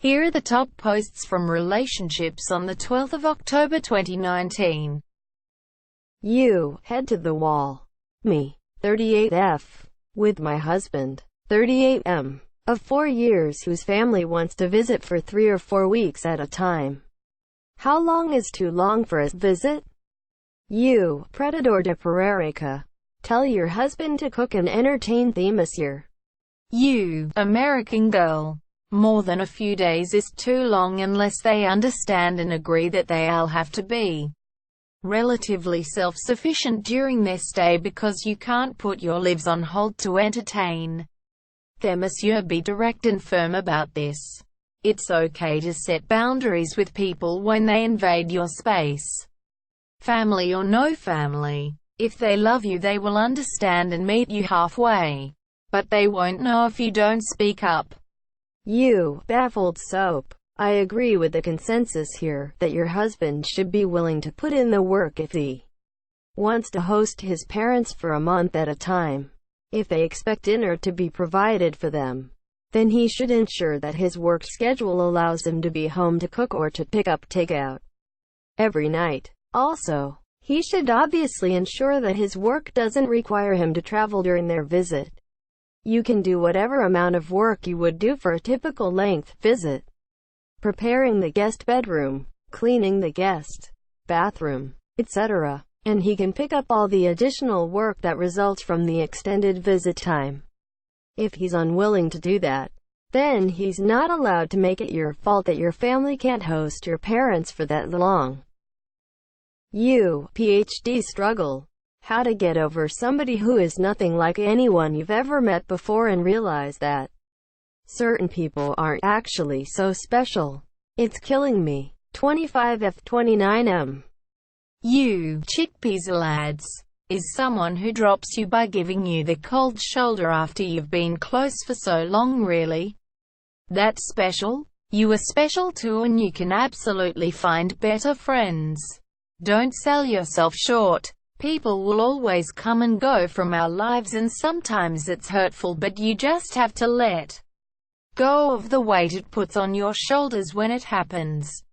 Here are the top posts from relationships on the 12th of October 2019. You, head to the wall. Me, 38F. With my husband, 38M, of 4 years whose family wants to visit for 3 or 4 weeks at a time. How long is too long for a visit? You, Predador de Pererica. Tell your husband to cook and entertain them this year. You, American girl. More than a few days is too long unless they understand and agree that they'll have to be relatively self-sufficient during their stay because you can't put your lives on hold to entertain them. Monsieur, be direct and firm about this. It's okay to set boundaries with people when they invade your space. Family or no family. If they love you, they will understand and meet you halfway. But they won't know if you don't speak up. You, baffled soap. I agree with the consensus here, that your husband should be willing to put in the work if he wants to host his parents for a month at a time. If they expect dinner to be provided for them, then he should ensure that his work schedule allows him to be home to cook or to pick up takeout every night. Also, he should obviously ensure that his work doesn't require him to travel during their visit. You can do whatever amount of work you would do for a typical length visit. Preparing the guest bedroom, cleaning the guest bathroom, etc. And he can pick up all the additional work that results from the extended visit time. If he's unwilling to do that, then he's not allowed to make it your fault that your family can't host your parents for that long. You, PhD struggle. How to get over somebody who is nothing like anyone you've ever met before and realize that certain people aren't actually so special. It's killing me. 25F29M. You, chickpeas lads. Is someone who drops you by giving you the cold shoulder after you've been close for so long really that special? You are special too, and you can absolutely find better friends. Don't sell yourself short. People will always come and go from our lives, and sometimes it's hurtful, but you just have to let go of the weight it puts on your shoulders when it happens.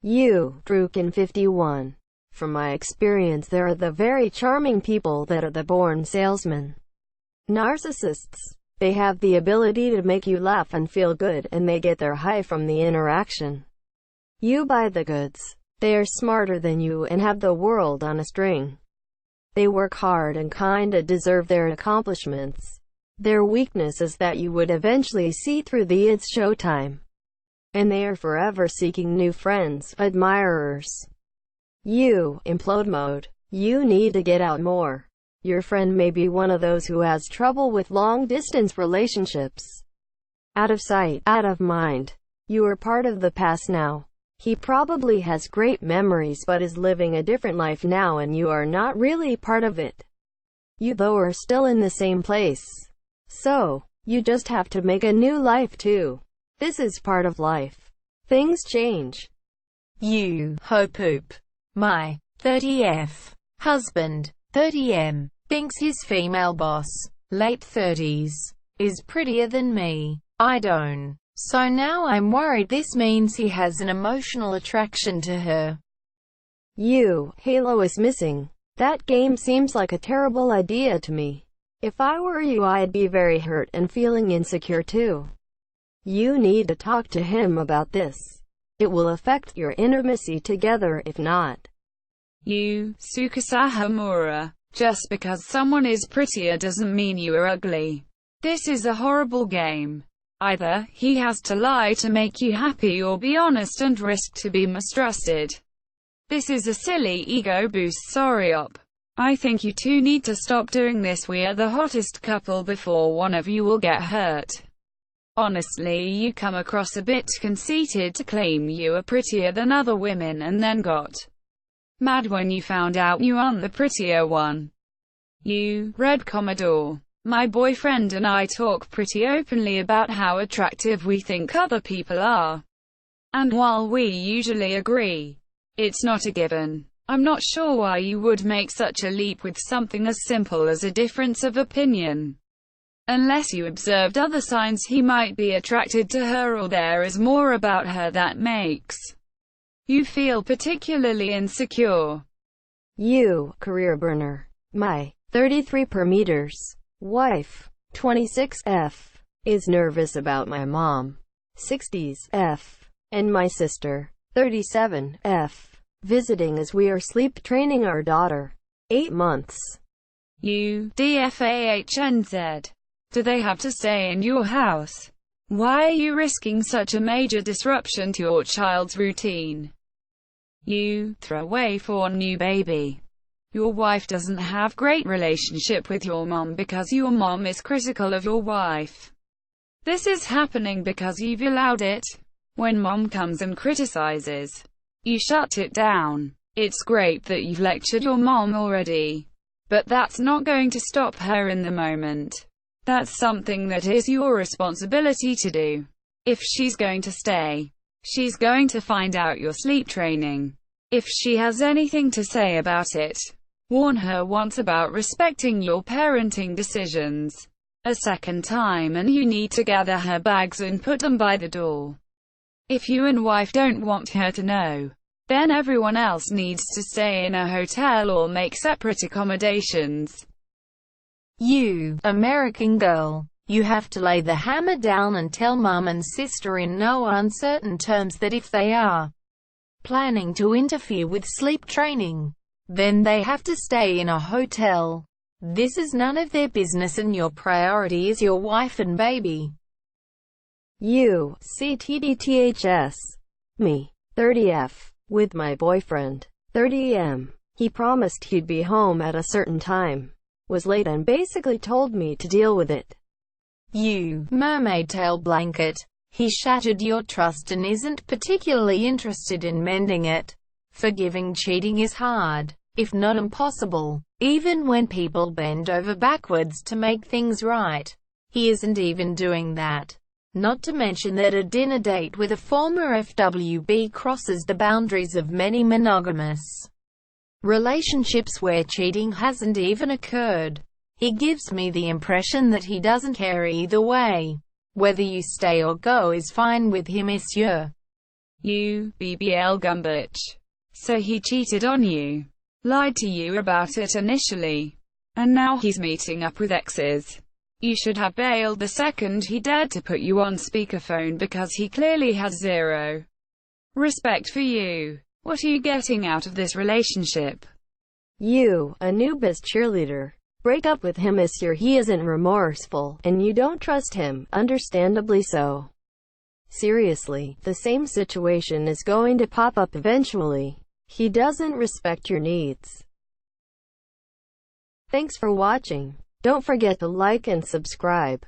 You, Drukin51. From my experience, there are the very charming people that are the born salesmen. Narcissists. They have the ability to make you laugh and feel good, and they get their high from the interaction. You buy the goods. They are smarter than you and have the world on a string. They work hard and kinda deserve their accomplishments. Their weakness is that you would eventually see through the "it's showtime." And they are forever seeking new friends, admirers. You, implode mode. You need to get out more. Your friend may be one of those who has trouble with long-distance relationships. Out of sight, out of mind. You are part of the past now. He probably has great memories but is living a different life now, and you are not really part of it. You though are still in the same place. So, you just have to make a new life too. This is part of life. Things change. You, ho poop. My 30F husband, 30M, thinks his female boss, late 30s, is prettier than me. I don't. So now I'm worried this means he has an emotional attraction to her. You, Halo is missing. That game seems like a terrible idea to me. If I were you, I'd be very hurt and feeling insecure too. You need to talk to him about this. It will affect your intimacy together if not. You, Tsukasa Hamura. Just because someone is prettier doesn't mean you are ugly. This is a horrible game. Either he has to lie to make you happy or be honest and risk to be mistrusted. This is a silly ego boost. Sorry op. I think you two need to stop doing this. We are the hottest couple before one of you will get hurt. Honestly, you come across a bit conceited to claim you are prettier than other women and then got mad when you found out you aren't the prettier one. You, Red Commodore. My boyfriend and I talk pretty openly about how attractive we think other people are. And while we usually agree, it's not a given. I'm not sure why you would make such a leap with something as simple as a difference of opinion. Unless you observed other signs he might be attracted to her or there is more about her that makes you feel particularly insecure. You, career burner. My 33 per meters wife, 26 F, is nervous about my mom, 60s F, and my sister, 37 F, visiting as we are sleep training our daughter, 8 months. You, DFAHNZ. Do they have to stay in your house? Why are you risking such a major disruption to your child's routine? You, throwaway for new baby. Your wife doesn't have great relationship with your mom because your mom is critical of your wife. This is happening because you've allowed it. When mom comes and criticizes, you shut it down. It's great that you've lectured your mom already, but that's not going to stop her in the moment. That's something that is your responsibility to do. If she's going to stay, she's going to find out your sleep training. If she has anything to say about it, warn her once about respecting your parenting decisions. A second time and you need to gather her bags and put them by the door. If you and wife don't want her to know, then everyone else needs to stay in a hotel or make separate accommodations. You, American girl, you have to lay the hammer down and tell mom and sister in no uncertain terms that if they are planning to interfere with sleep training, then they have to stay in a hotel. This is none of their business and your priority is your wife and baby. You, CTDTHS. Me, 30F, with my boyfriend, 30M. He promised he'd be home at a certain time, was late and basically told me to deal with it. You, mermaid tail blanket. He shattered your trust and isn't particularly interested in mending it. Forgiving cheating is hard, if not impossible, even when people bend over backwards to make things right. He isn't even doing that. Not to mention that a dinner date with a former FWB crosses the boundaries of many monogamous relationships where cheating hasn't even occurred. He gives me the impression that he doesn't care either way. Whether you stay or go is fine with him, monsieur. You, BBL Gumbitch. So he cheated on you, lied to you about it initially, and now he's meeting up with exes. You should have bailed the second he dared to put you on speakerphone because he clearly has zero respect for you. What are you getting out of this relationship? You, Anubis cheerleader. Break up with him, monsieur. He isn't remorseful, and you don't trust him, understandably so. Seriously, the same situation is going to pop up eventually. He doesn't respect your needs. Thanks for watching. Don't forget to like and subscribe.